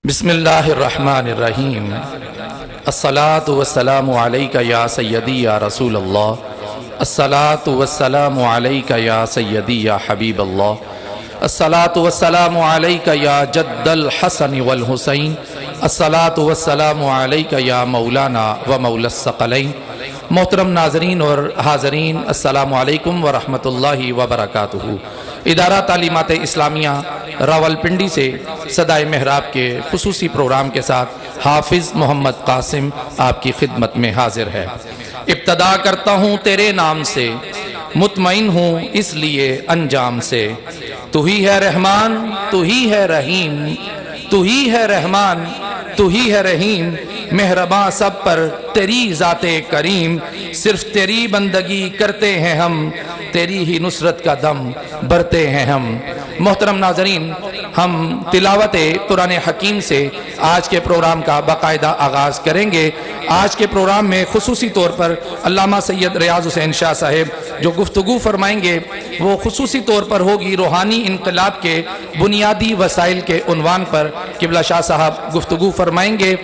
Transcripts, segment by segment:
بسم اللہ الرحمن الرحیم الصلاۃ والسلام علیک یا سیدی یا رسول اللہ الصلاۃ والسلام علیک یا سیدی یا حبیب اللہ الصلاۃ والسلام علیک یا جد الحسن والحسین الصلاۃ والسلام علیک یا مولانا و مولا الثقلین۔ محترم ناظرین اور حاضرین، السلام علیکم ورحمۃ اللہ وبرکاتہ۔ ادارہ تعلیمات اسلامیہ راولپنڈی سے صدائے محراب کے خصوصی پروگرام کے ساتھ حافظ محمد قاسم آپ کی خدمت میں حاضر ہے۔ ابتدا کرتا ہوں تیرے نام سے، مطمئن ہوں اس لیے انجام سے۔ تو ہی ہے رحمان، تو ہی ہے رحیم، تو ہی ہے رحمان، تو ہی ہے رحیم، مہرباں سب پر تیری ذات کریم۔ صرف تیری بندگی کرتے ہیں ہم، تیری ہی نصرت کا دم بھرتے ہیں ہم۔ محترم ناظرین، ہم تلاوت قرآن حکیم سے آج کے پروگرام کا باقاعدہ آغاز کریں گے۔ آج کے پروگرام میں خصوصی طور پر علامہ سید ریاض حسین شاہ صاحب جو گفتگو فرمائیں گے وہ خصوصی طور پر ہوگی روحانی انقلاب کے بنیادی وسائل کے عنوان پر قبلہ شاہ صاحب گفتگو فرمائیں گے۔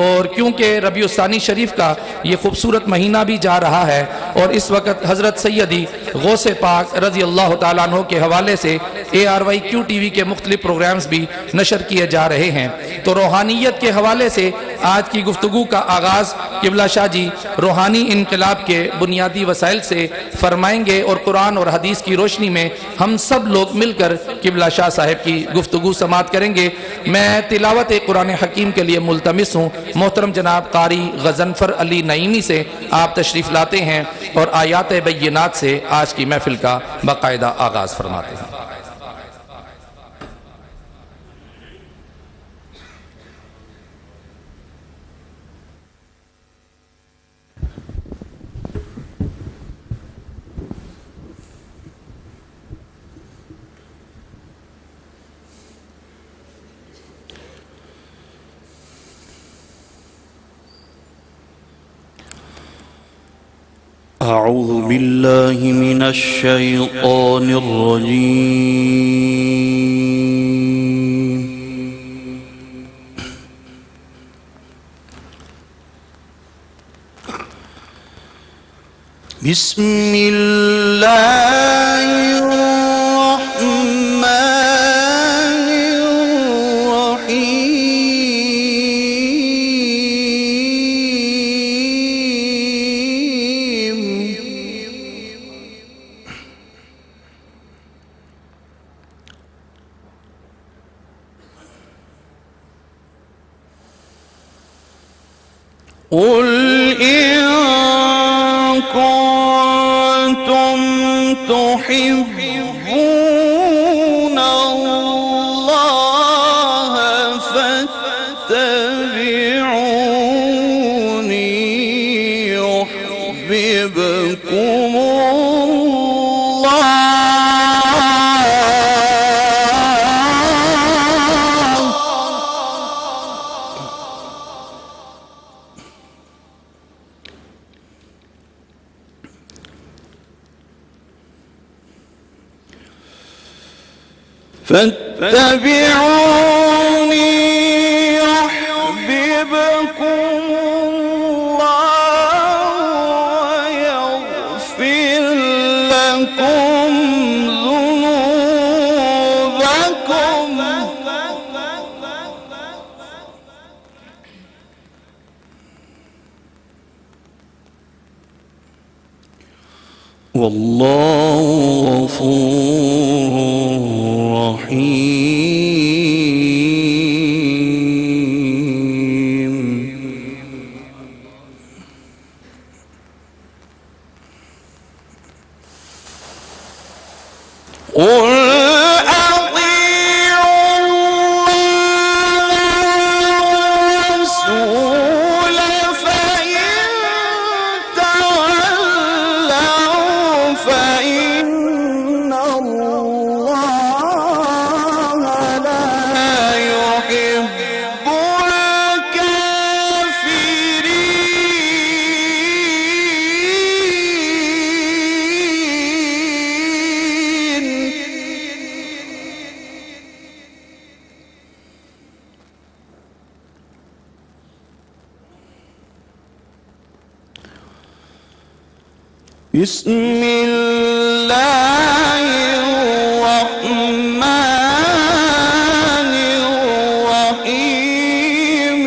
اور کیونکہ ربیع الثانی شریف کا یہ خوبصورت مہینہ بھی جا رہا ہے اور اس وقت حضرت سیدی غوث پاک رضی اللہ تعالیٰ عنہ کے حوالے سے ARYQ TV کے مختلف پروگرامز بھی نشر کیے جا رہے ہیں، تو روحانیت کے حوالے سے آج کی گفتگو کا آغاز قبلہ شاہ جی روحانی انقلاب کے بنیادی وسائل سے فرمائیں گے اور قرآن اور حدیث کی روشنی میں ہم سب لوگ مل کر قبلہ شاہ صاحب کی گفتگو سماعت کریں گے۔ میں تلاوت قرآن حکیم کے لیے ملتمس ہوں محترم جناب قاری غضنفر علی نعیمی سے آپ تشریف لاتے ہیں اور آیات بینات سے آج کی محفل کا باقاعدہ آغاز فرماتے ہیں۔ أعوذ بالله من الشيطان الرجيم بسم الله الرحمن الرحيم قل إن كنتم تحبون الله فاتبعوني يحببكم فاتبعوني يحببكم الله ويغفر لكم ذنوبكم والله غفور رحيم۔ قل أطيعوا الله والرسول فإن تولوا فإن الله بسم الله الرحمن الرحيم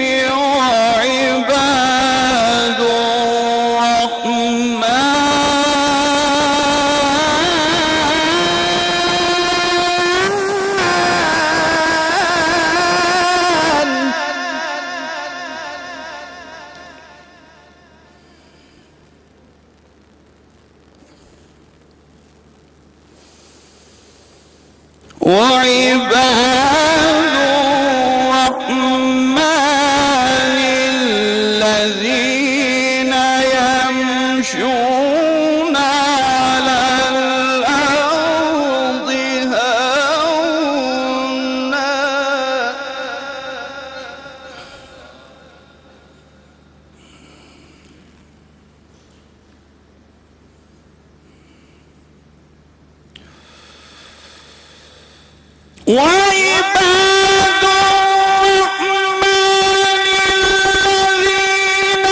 وعباد الرحمن الذين يمشون على الأرض هونا وعباد الرحمن الذين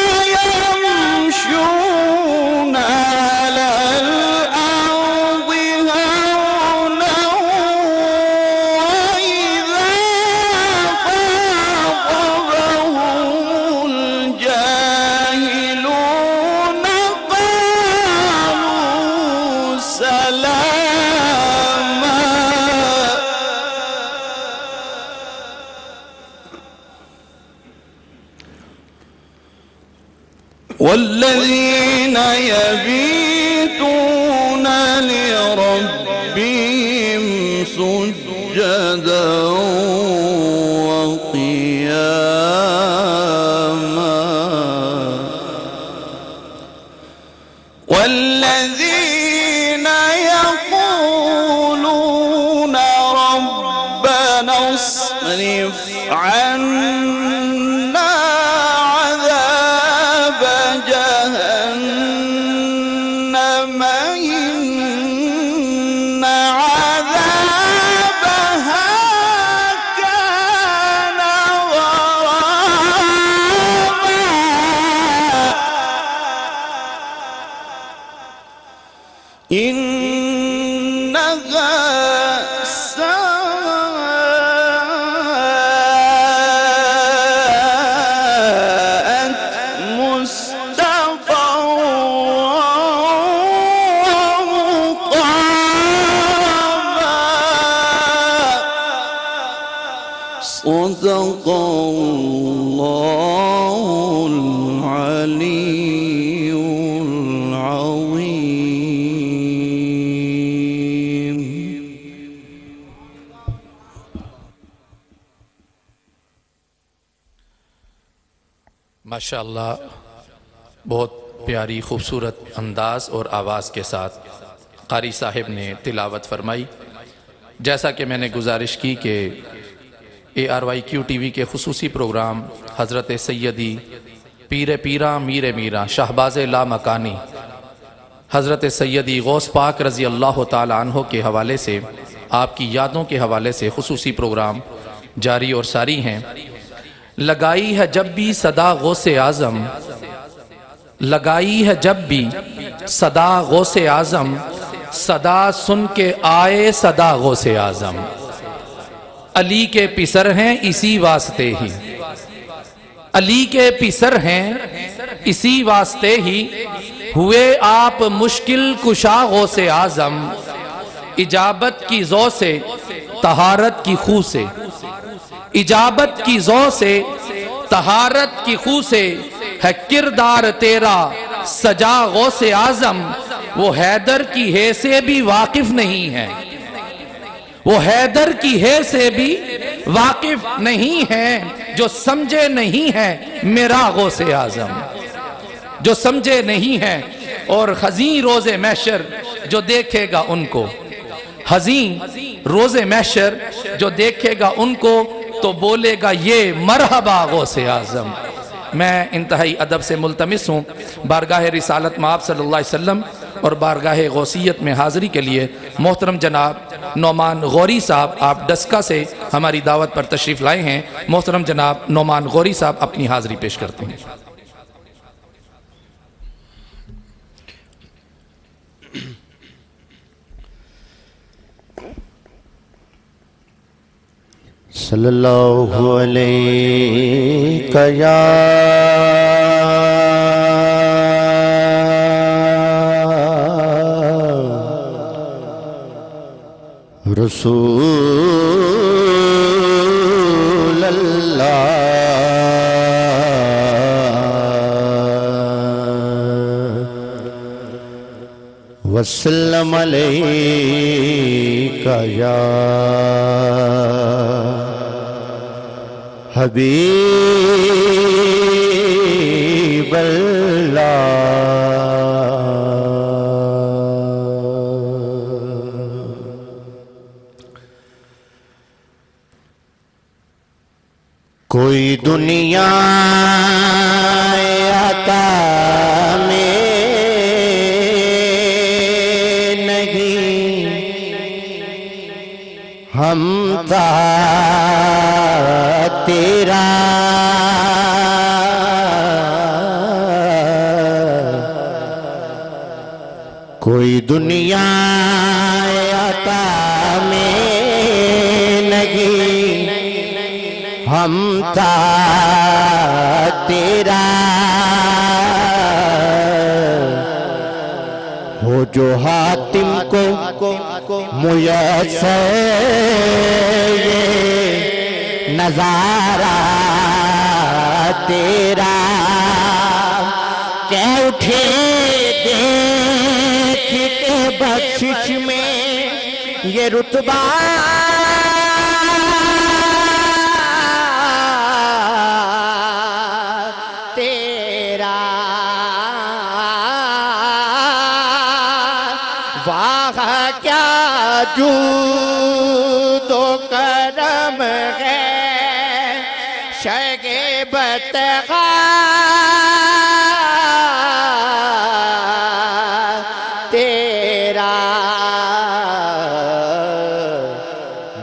يمشون على الأرض هونا وإذا خاطبهم الجاهلون قالوا سلاما والذين يبيتون لربهم سجدا وقياما والذين يقولون ربنا اصرف عنا عذاب جهنم إن عذابها كان غراما إنها ساءت مستقرا ومقاما صدق الله العلي العظيم. ماشاءاللہ بہت پیاری خوبصورت انداز اور آواز کے ساتھ قاری صاحب نے تلاوت فرمائی. جیسا کہ میں نے گزارش کی کہ ARYQ TV کے خصوصی پروگرام حضرت سیدی پیر پیراں میر میراں شہباز لامکانی حضرت سیدی غوث پاک رضی اللہ تعالی عنہ کے حوالے سے آپ کی یادوں کے حوالے سے خصوصی پروگرام جاری اور ساری ہیں. لگائی ہے جب بھی صدا غوث اعظم لگائی ہے جب بھی صدا غوث اعظم صدا سن کے آئے صدا غوث اعظم علی کے پسر ہیں اسی واسطے ہی علی کے پسر ہیں اسی واسطے ہی ہوئے آپ مشکل کشا غوث اعظم اجابت کی ذو سے طہارت کی خو سے اجابت کی ذو سے طہارت کی خو سے ہے کردار تیرا سجا غوث اعظم وہ حیدر کی ہے سے بھی واقف نہیں ہے وہ حیدر کی ہے سے بھی واقف نہیں ہے جو سمجھے نہیں ہے میرا غوث اعظم جو سمجھے نہیں ہے. اور حزین روز محشر جو دیکھے گا ان کو حزین روز محشر جو دیکھے گا ان کو تو بولے گا یہ مرحبا غوث اعظم. میں انتہائی ادب سے ملتمس ہوں بارگاہ رسالت مآب صلی اللہ علیہ وسلم اور بارگاہ غوثیت میں حاضری کے لیے محترم جناب نعمان غوری صاحب آپ ڈسکا سے ہماری دعوت پر تشریف لائے ہیں. محترم جناب نعمان غوری صاحب اپنی حاضری پیش کرتے ہیں. صلی اللہ علیہ یا رسول اللہ وسلم علیک یا حبیب اللہ کوئی دنیا عطا میں نہیں ہم تھا تیرا کوئی دنیا عطا میں نہیں ہم تھا تیرا ہو جو حاتم کو میسر یہ نظارہ تیرا کہ اٹھے دیکھ کے بخشش میں یہ رتبہ جود و کرم ہے شگبت تیرا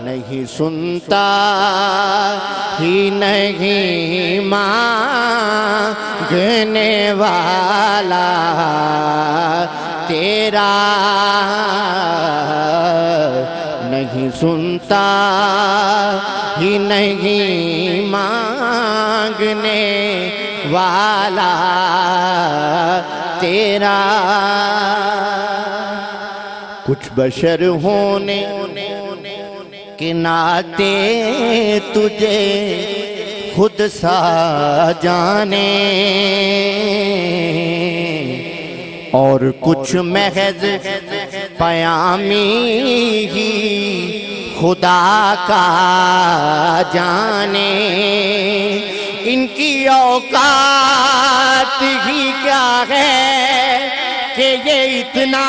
نہیں سنتا ہی نہیں مانگنے والا تیرا نہیں سنتا ہی نہیں مانگنے والا تیرا کچھ بشر ہونے کے ناطے تجھے خود سا جانے اور کچھ محض پیامی ہی خدا کا جانے ان کی اوقات ہی کیا ہے کہ یہ اتنا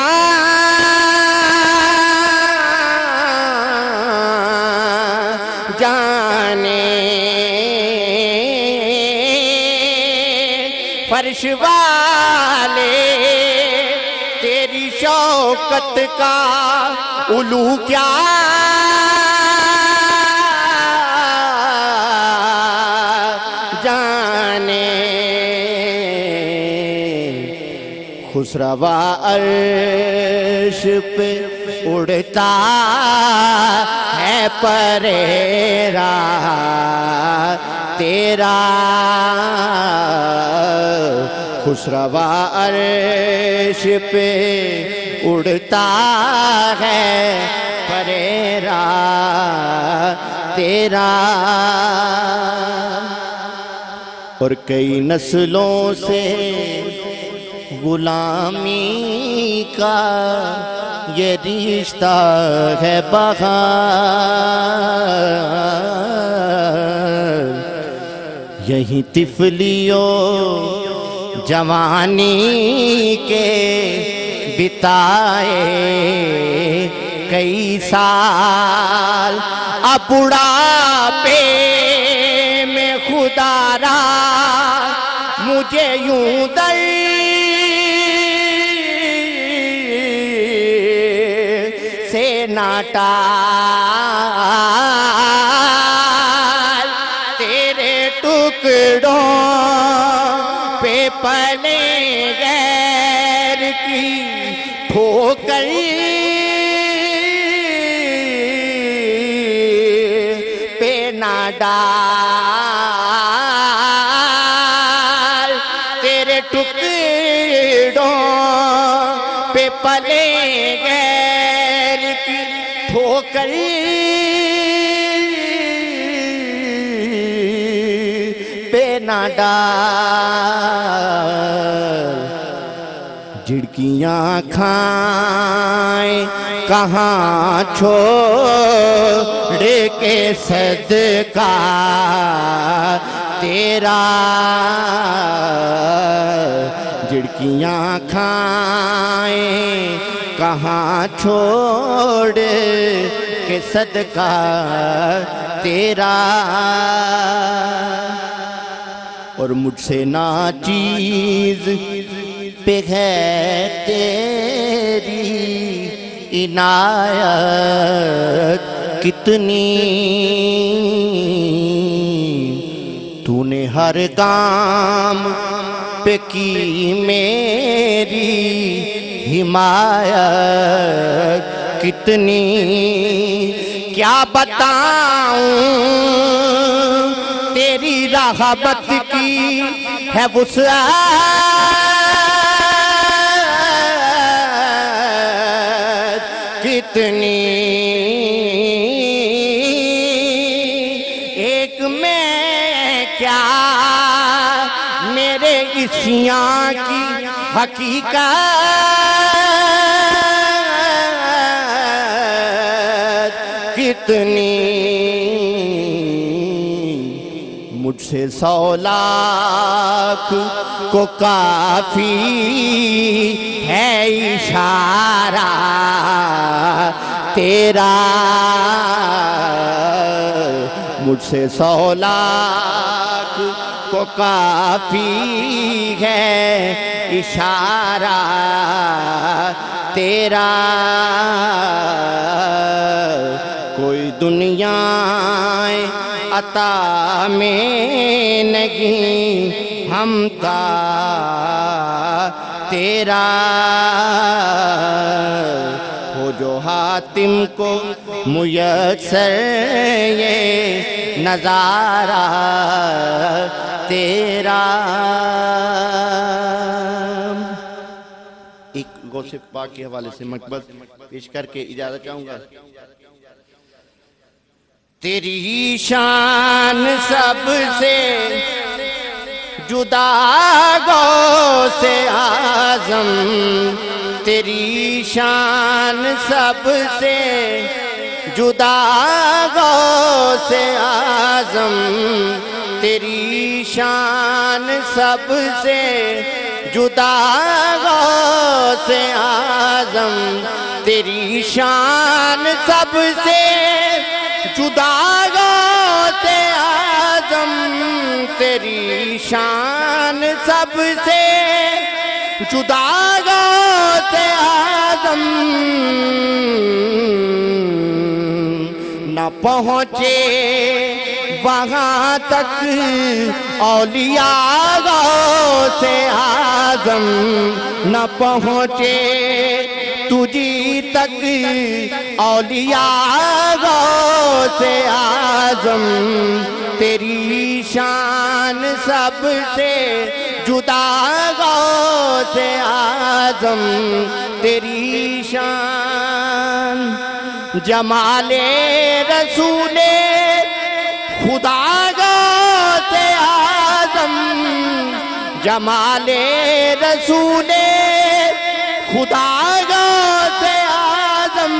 جانے فرش والے تیری شوکت کا علو کیا جانے خسروا عرش پہ اڑتا ہے پریرا تیرا خسروا عرش پہ اڑتا ہے پریرا تیرا اور کئی نسلوں سے غلامی کا یہ رشتہ ہے بہار یہی طفلیوں جوانی کے بتائے کئی سال اب بڑھاپے میں خدا را مجھے یوں در سے ناٹال تیرے ٹکڑوں پہ پلے غیر کی ٹھوکر پہ نہ ڈال تیرے ٹکڑوں پہ پلے غیر کی ٹھوکر پہ نہ ڈال جھڑکیاں کھائیں کہاں چھوڑ کے صدقہ تیرا جھڑکیاں کھائیں کہاں چھوڑ کے صدقہ تیرا اور مجھ سے ناچیز پہ ہے تیری عنایت کتنی تو نے ہر کام پہ کی میری حمایت کتنی کیا بتاؤں تیری رحمت کی ہے وسعت کتنی ایک میں کیا میرے عصیاں کی حقیقت کتنی مجھ سے 100 لاکھ کو کافی ہے اشارہ تیرا مجھ سے 100 لاکھ کو کافی ہے اشارہ تیرا کوئی دنیا عطا میں نہیں ہم کا تیرا ہو جو حاتم کو میسر یہ نظارہ تیرا ایک غوث پاک کے حوالے سے مقبت پیش کر کے اجازت چاہوں گا تیری شان سب سے جدا غوث اعظم تیری شان سب سے جدا غوث اعظم تیری شان سب سے جدا غوث اعظم تیری شان سب سے جدا غوث اعظم تیری شان سب سے جدا غوث اعظم نہ پہنچے وہاں تک اولیاء غوث اعظم نہ پہنچے تجھی تک اولیاء غوث اعظم تیری شان سب سے جدا غوث اعظم تیری شان جمال رسول خدا غوث اعظم جمال رسول خدا غوث اعظم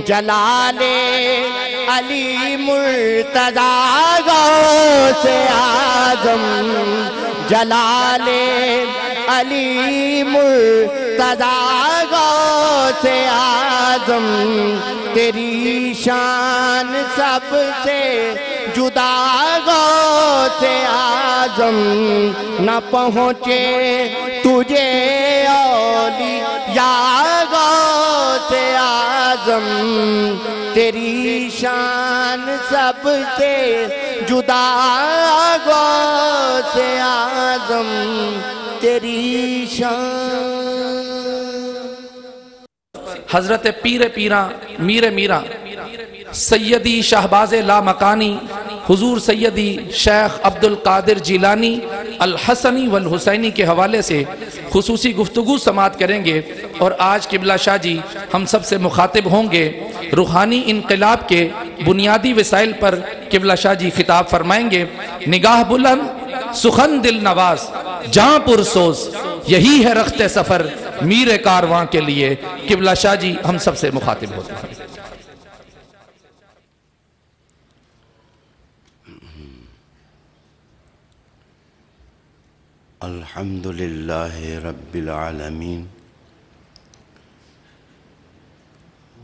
جلال علی مرتضی غوث اعظم جلال علی مرتضی غوث اعظم تیری شان سب سے جدا غوث اعظم نہ پہنچے تجھے اولیاء غوث اعظم تیری شان سب سے جدا غوث اعظم تیری شان حضرت پیر پیراں میر میراں سیدی شہباز لامکانی حضور سیدی شیخ عبد القادر جیلانی الحسنی والحسینی کے حوالے سے خصوصی گفتگو سماعت کریں گے، اور آج قبلہ شاہ جی ہم سب سے مخاطب ہوں گے۔ روحانی انقلاب کے بنیادی وسائل پر قبلہ شاہ جی خطاب فرمائیں گے۔ نگاہ بلند سخن دل نواز جاں پرسوز، یہی ہے رخت سفر میر کارواں کے لیے۔ قبلہ شاہ جی ہم سب سے مخاطب ہوتے ہیں۔ الحمدللہ رب العالمین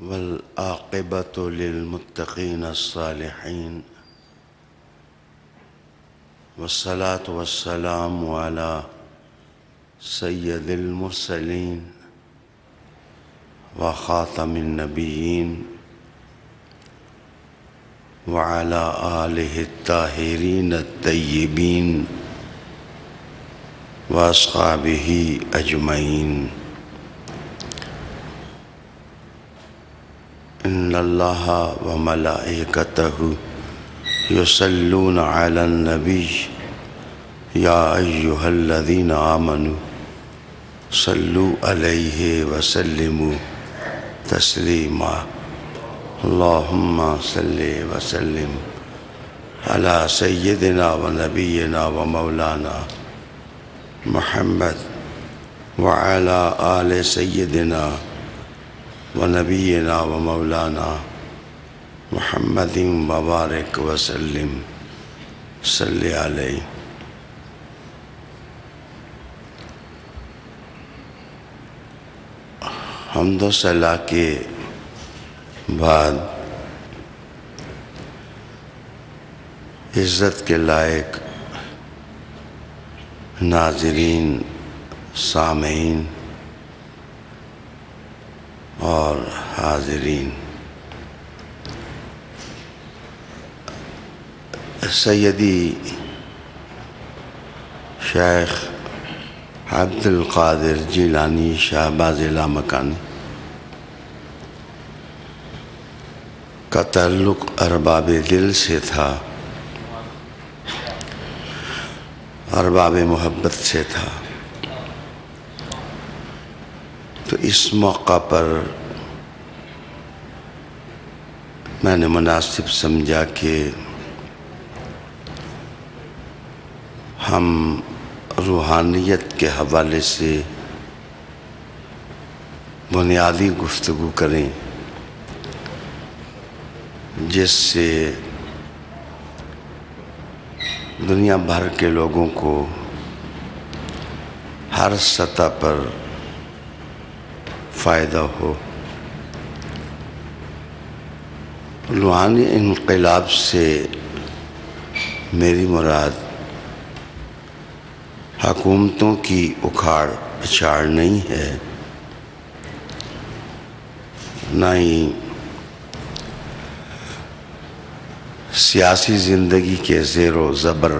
والعاقبۃ للمتقین الصالحین والصلاة والسلام علی سید المرسلین وخاتم النبیین وعلی آلہ الطاہرین الطیبین واصحابہ اجمعین۔ ان اللہ وملائکتہ یصلون علی النبی یا ایہا الذین آمنوا صلوا علیہ وسلموا تسلیما۔ اللہم صلی وسلم علی سیدنا و نبینا و مولانا محمد وعلی آل سیدنا و نبینا و مولانا محمد مبارک وسلم صلی علیہ۔ حمد و ثنا کے بعد عزت کے لائق ناظرین، سامعین اور حاضرین، سیدی شیخ عبد القادر جیلانی شہباز لامکانی کا تعلق ارباب دل سے تھا، ارباب محبت سے تھا، تو اس موقع پر میں نے مناسب سمجھا کہ ہم روحانیت کے حوالے سے بنیادی گفتگو کریں، جس سے دنیا بھر کے لوگوں کو ہر سطح پر فائدہ ہو۔ روحانی انقلاب سے میری مراد حکومتوں کی اکھاڑ پچھاڑ نہیں ہے، نہ ہی سیاسی زندگی کے زیر و زبر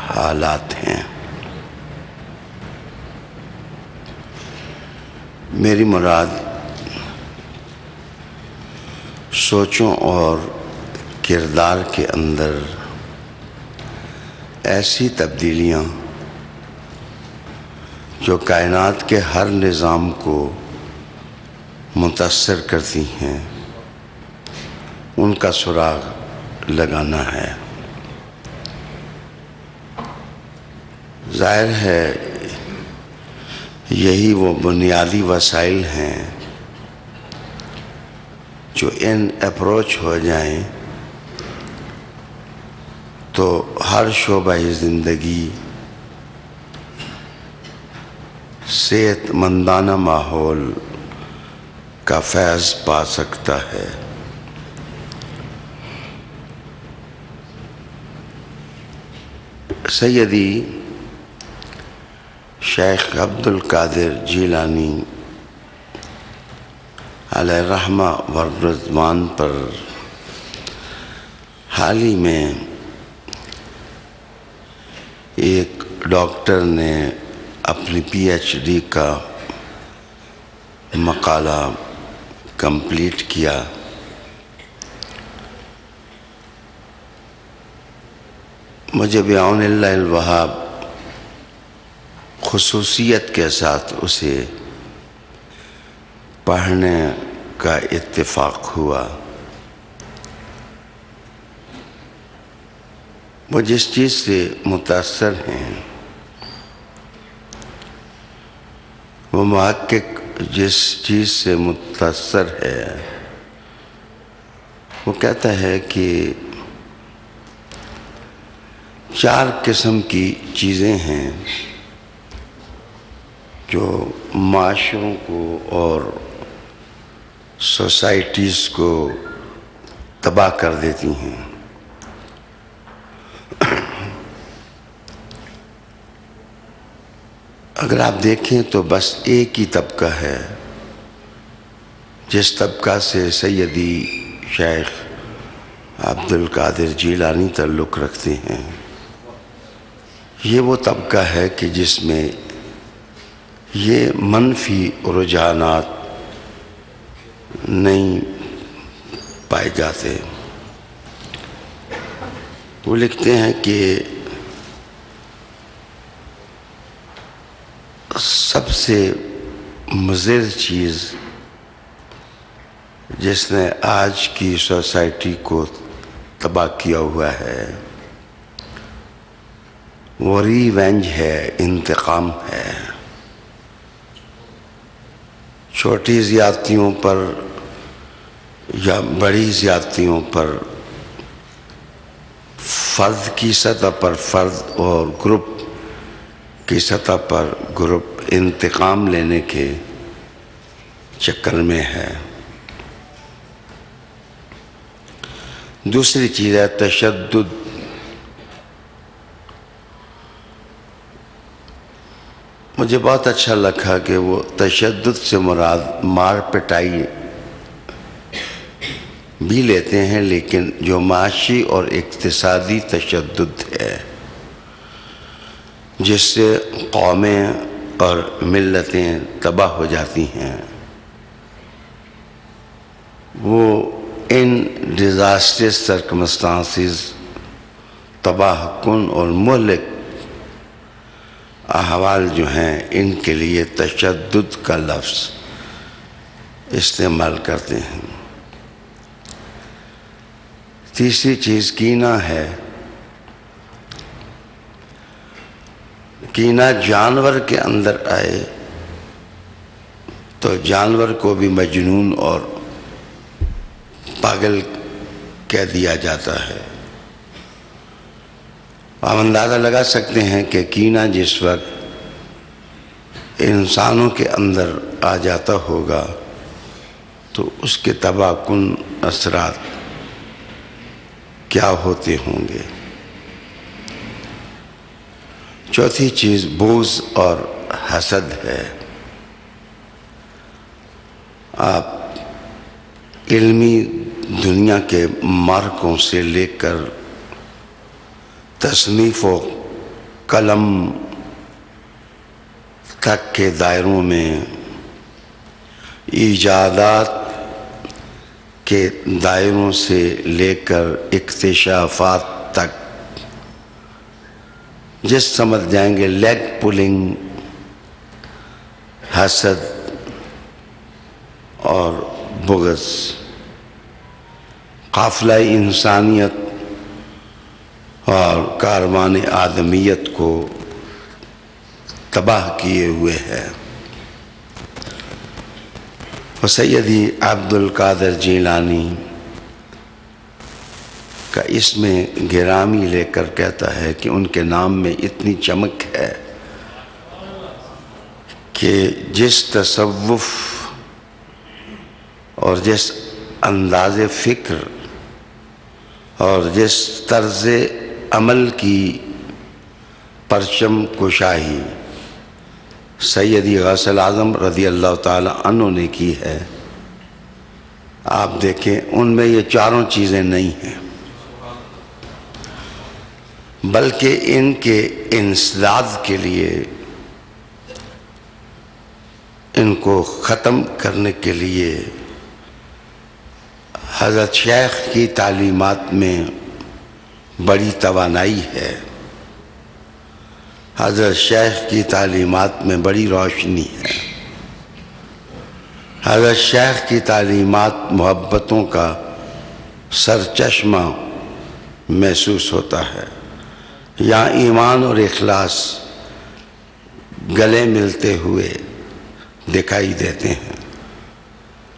حالات ہیں۔ میری مراد سوچوں اور کردار کے اندر ایسی تبدیلیاں جو کائنات کے ہر نظام کو متاثر کرتی ہیں، ان کا سراغ لگانا ہے۔ ظاہر ہے یہی وہ بنیادی وسائل ہیں جو ان اپروچ ہو جائیں تو ہر شعبہ زندگی صحت مندانہ ماحول کا فیض پا سکتا ہے۔ سیدی شیخ عبد القادر جیلانی علیہ الرحمہ والرضوان پر حال ہی میں ایک ڈاکٹر نے اپنی پی ایچ ڈی کا مقالہ کمپلیٹ کیا، مجھے بعون اللہ الوہاب خصوصیت کے ساتھ اسے پڑھنے کا اتفاق ہوا۔ وہ جس چیز سے متاثر ہیں، وہ محقق جس چیز سے متاثر ہے، وہ کہتا ہے کہ 4 قسم کی چیزیں ہیں جو معاشروں کو اور سوسائٹیز کو تباہ کر دیتی ہیں۔ اگر آپ دیکھیں تو بس ایک ہی طبقہ ہے جس طبقہ سے سیدی شیخ عبد القادر جیلانی تعلق رکھتے ہیں، یہ وہ طبقہ ہے کہ جس میں یہ منفی رجحانات نہیں پائے جاتے۔ وہ لکھتے ہیں کہ سب سے مضر چیز جس نے آج کی سوسائٹی کو تباہ کیا ہوا ہے وہ ریونج ہے، انتقام ہے۔ چھوٹی زیادتیوں پر یا بڑی زیادتیوں پر فرد کی سطح پر فرد اور گروپ کی سطح پر گروپ انتقام لینے کے چکر میں ہے۔ دوسری چیز ہے تشدد۔ مجھے بہت اچھا لگا کہ وہ تشدد سے مراد مار پٹائی بھی لیتے ہیں، لیکن جو معاشی اور اقتصادی تشدد ہے جس سے قومیں اور ملتیں تباہ ہو جاتی ہیں، وہ ان ڈیزاسٹر سرکمسٹانسز، تباہ کن اور مہلک احوال جو ہیں، ان کے لیے تشدد کا لفظ استعمال کرتے ہیں۔ تیسری چیز کینہ ہے۔ کینہ جانور کے اندر آئے تو جانور کو بھی مجنون اور پاگل کہہ دیا جاتا ہے۔ ہم اندازہ لگا سکتے ہیں کہ کینہ جس وقت انسانوں کے اندر آ جاتا ہوگا تو اس کے تباہ کن اثرات کیا ہوتے ہوں گے۔ چوتھی چیز بغض اور حسد ہے۔ آپ علمی دنیا کے مارکوں سے لے کر تصنیف و قلم تک کے دائروں میں، ایجادات کے دائروں سے لے کر اکتشافات تک، جس سمجھ جائیں گے لیگ پولنگ، حسد اور بغض، قافلہ انسانیت اور کاروان آدمیت کو تباہ کیے ہوئے ہے۔ سیدی عبد القادر جیلانی کا اس میں گرامی لے کر کہتا ہے کہ ان کے نام میں اتنی چمک ہے کہ جس تصوف اور جس انداز فکر اور جس طرز عمل کی پرچم کشائی سیدی غوث اعظم رضی اللہ تعالی عنہ نے کی ہے، آپ دیکھیں ان میں یہ چاروں چیزیں نہیں ہیں، بلکہ ان کے انسداد کے لیے، ان کو ختم کرنے کے لیے حضرت شیخ کی تعلیمات میں بڑی توانائی ہے، حضرت شیخ کی تعلیمات میں بڑی روشنی ہے، حضرت شیخ کی تعلیمات محبتوں کا سرچشمہ محسوس ہوتا ہے، یہاں ایمان اور اخلاص گلے ملتے ہوئے دکھائی دیتے ہیں،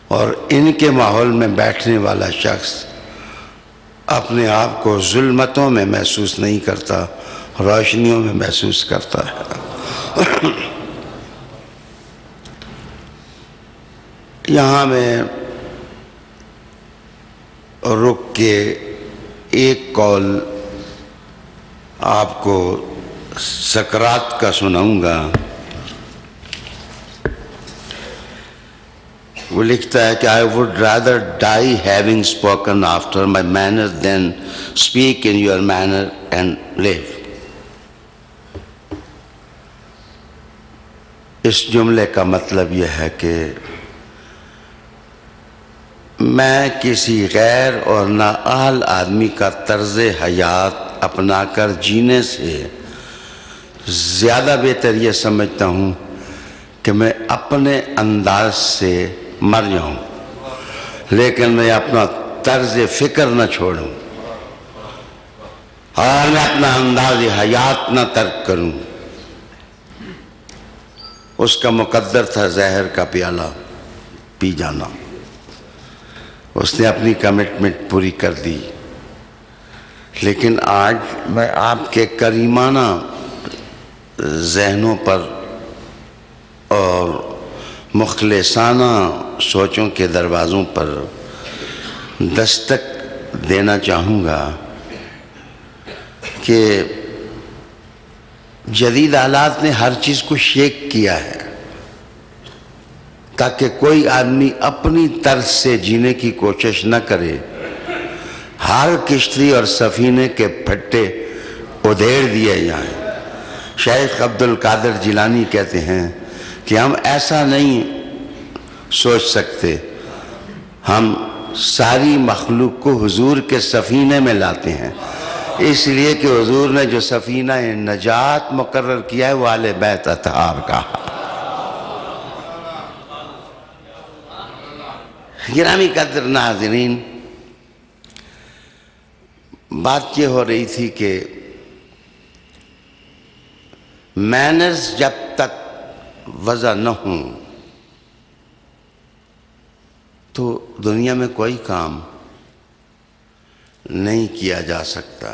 اور ان کے ماحول میں بیٹھنے والا شخص اپنے آپ کو ظلمتوں میں محسوس نہیں کرتا، روشنیوں میں محسوس کرتا ہے۔ یہاں میں رک کے ایک قول آپ کو سقراط کا سناؤں گا۔ وہ لکھتا ہے کہ I would rather die having spoken after my manner than speak in your manner and live۔ اس جملے کا مطلب یہ ہے کہ میں کسی غیر اور نااہل آدمی کا طرز حیات اپنا کر جینے سے زیادہ بہتر یہ سمجھتا ہوں کہ میں اپنے انداز سے مر جاؤں، لیکن میں اپنا طرز فکر نہ چھوڑوں اور میں اپنا انداز حیات نہ ترک کروں۔ اس کا مقدر تھا زہر کا پیالہ پی جانا، اس نے اپنی کمٹمنٹ پوری کر دی، لیکن آج میں آپ کے کریمانہ ذہنوں پر اور مخلصانہ سوچوں کے دروازوں پر دستک دینا چاہوں گا کہ جدید حالات نے ہر چیز کو شیک کیا ہے تاکہ کوئی آدمی اپنی طرز سے جینے کی کوشش نہ کرے، ہر کشتی اور سفینے کے پھٹے ادھیڑ دیے جائیں۔ شیخ عبد القادر جیلانی کہتے ہیں کہ ہم ایسا نہیں سوچ سکتے، ہم ساری مخلوق کو حضور کے سفینے میں لاتے ہیں، اس لیے کہ حضور نے جو سفینہ نجات مقرر کیا ہے وہ اہل بیت اطہار کا۔ گرامی قدر ناظرین، بات یہ ہو رہی تھی کہ مینرز جب تک وضع نہ ہوں تو دنیا میں کوئی کام نہیں کیا جا سکتا۔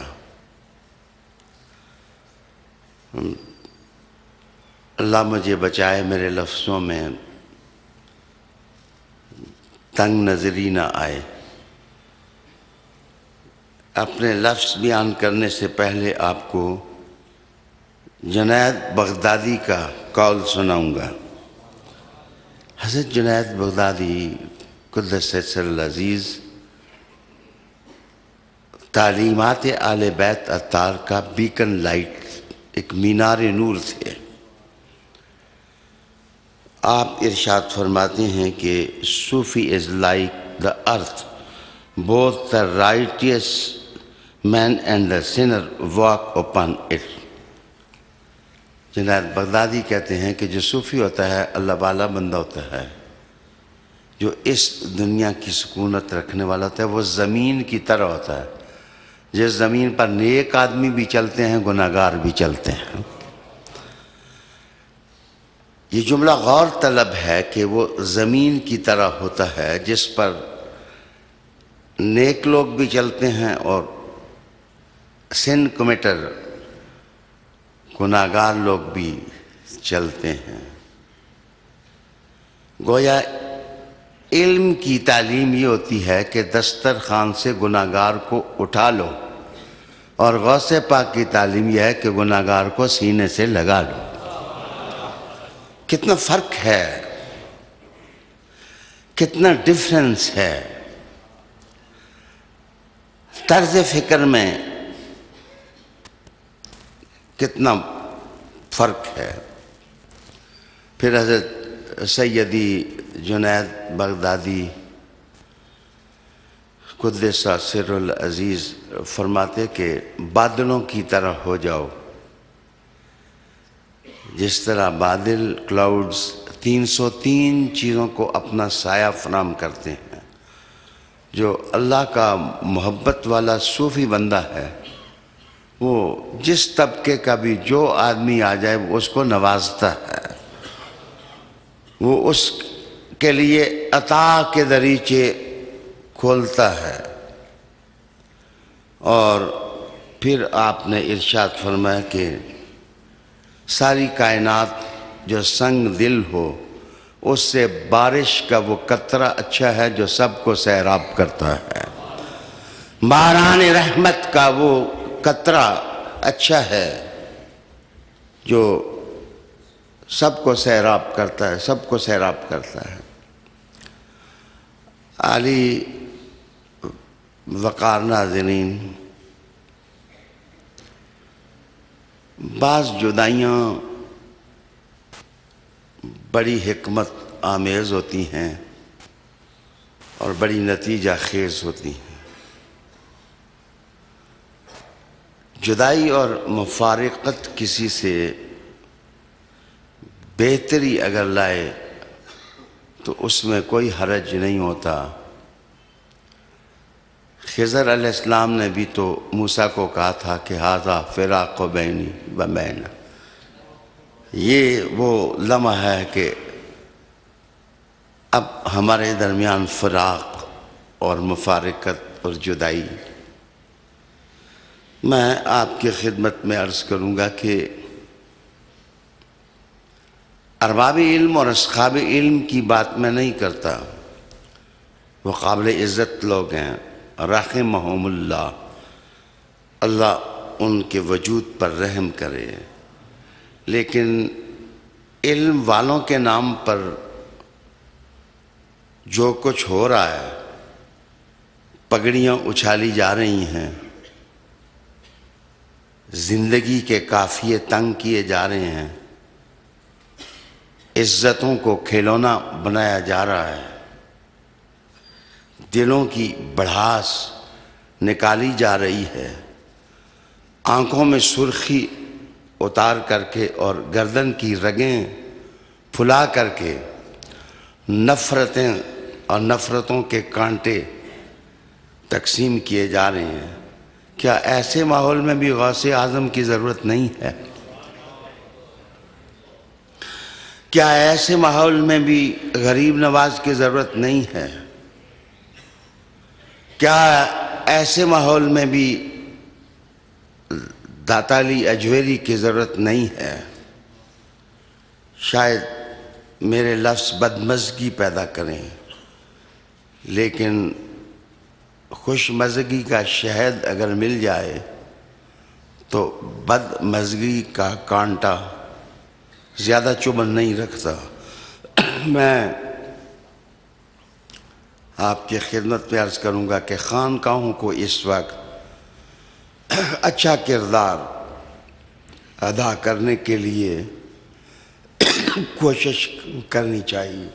اللہ مجھے بچائے میرے لفظوں میں تنگ نظری نہ آئے۔ اپنے لفظ بیان کرنے سے پہلے آپ کو جنید بغدادی کا قول سناؤں گا۔ حضرت جنید بغدادی قدس سر العزیز تعلیمات اہل بیت اطہار کا بیکن لائٹ، ایک مینار نور تھے۔ آپ ارشاد فرماتے ہیں کہ صوفی is like the earth, both the righteous men and the sinner walk upon it. Junaid Baghdadi کہتے ہیں کہ جو صوفی ہوتا ہے اللہ والا بندہ ہوتا ہے، جو اس دنیا کی سکونت رکھنے والا ہوتا ہے، وہ زمین کی طرح ہوتا ہے، جس زمین پر نیک آدمی بھی چلتے ہیں گناہگار بھی چلتے ہیں۔ یہ جملہ غور طلب ہے کہ وہ زمین کی طرح ہوتا ہے جس پر نیک لوگ بھی چلتے ہیں اور سن کمیٹر گناہگار لوگ بھی چلتے ہیں۔ گویا علم کی تعلیم یہ ہوتی ہے کہ دسترخوان سے گناہگار کو اٹھا لو، اور غوث پاک کی تعلیم یہ ہے کہ گناہگار کو سینے سے لگا لو۔ کتنا فرق ہے، کتنا ڈفرنس ہے طرز فکر میں، کتنا فرق ہے۔ پھر حضرت سیدی جنید بغدادی قدس سر العزیز فرماتے کہ بادلوں کی طرح ہو جاؤ، جس طرح بادل کلاؤڈز 303 چیزوں کو اپنا سایہ فراہم کرتے ہیں۔ جو اللہ کا محبت والا صوفی بندہ ہے، وہ جس طبقے کا بھی جو آدمی آ جائے وہ اس کو نوازتا ہے، وہ اس کے لیے عطا کے دریچے کھولتا ہے۔ اور پھر آپ نے ارشاد فرمایا کہ ساری کائنات جو سنگ دل ہو، اس سے بارش کا وہ قطرہ اچھا ہے جو سب کو سیراب کرتا ہے۔ باران رحمت کا وہ قطرہ اچھا ہے جو سب کو سیراب کرتا ہے، سب کو سیراب کرتا ہے۔ عالی وقار ناظرین، بعض جدائیاں بڑی حکمت آمیز ہوتی ہیں اور بڑی نتیجہ خیز ہوتی ہیں۔ جدائی اور مفارقت کسی سے بہتری اگر لائے تو اس میں کوئی حرج نہیں ہوتا۔ خضر علیہ السلام نے بھی تو موسیٰ کو کہا تھا کہ ھذا فراق بینی و بینک، یہ وہ لمحہ ہے کہ اب ہمارے درمیان فراق اور مفارقت اور جدائی۔ میں آپ کی خدمت میں عرض کروں گا کہ ارباب علم اور اصحاب علم کی بات میں نہیں کرتا، وہ قابل عزت لوگ ہیں، رحمہم اللہ، اللہ ان کے وجود پر رحم کرے۔ لیکن علم والوں کے نام پر جو کچھ ہو رہا ہے، پگڑیاں اچھالی جا رہی ہیں، زندگی کے قافیے تنگ کیے جا رہے ہیں، عزتوں کو کھلونا بنایا جا رہا ہے، دلوں کی بڑھاس نکالی جا رہی ہے، آنکھوں میں سرخی اتار کر کے اور گردن کی رگیں پھلا کر کے نفرتیں اور نفرتوں کے کانٹے تقسیم کیے جا رہے ہیں۔ کیا ایسے ماحول میں بھی غوث اعظم کی ضرورت نہیں ہے؟ کیا ایسے ماحول میں بھی غریب نواز کی ضرورت نہیں ہے؟ کیا ایسے ماحول میں بھی داتا علی اجویری کی ضرورت نہیں ہے؟ شاید میرے لفظ بدمزگی پیدا کریں، لیکن خوش مزگی کا شہد اگر مل جائے تو بدمزگی کا کانٹا زیادہ چبھن نہیں رکھتا۔ میں آپ کی خدمت میں عرض کروں گا کہ خانقاہوں کو اس وقت اچھا کردار ادا کرنے کے لیے کوشش کرنی چاہیے۔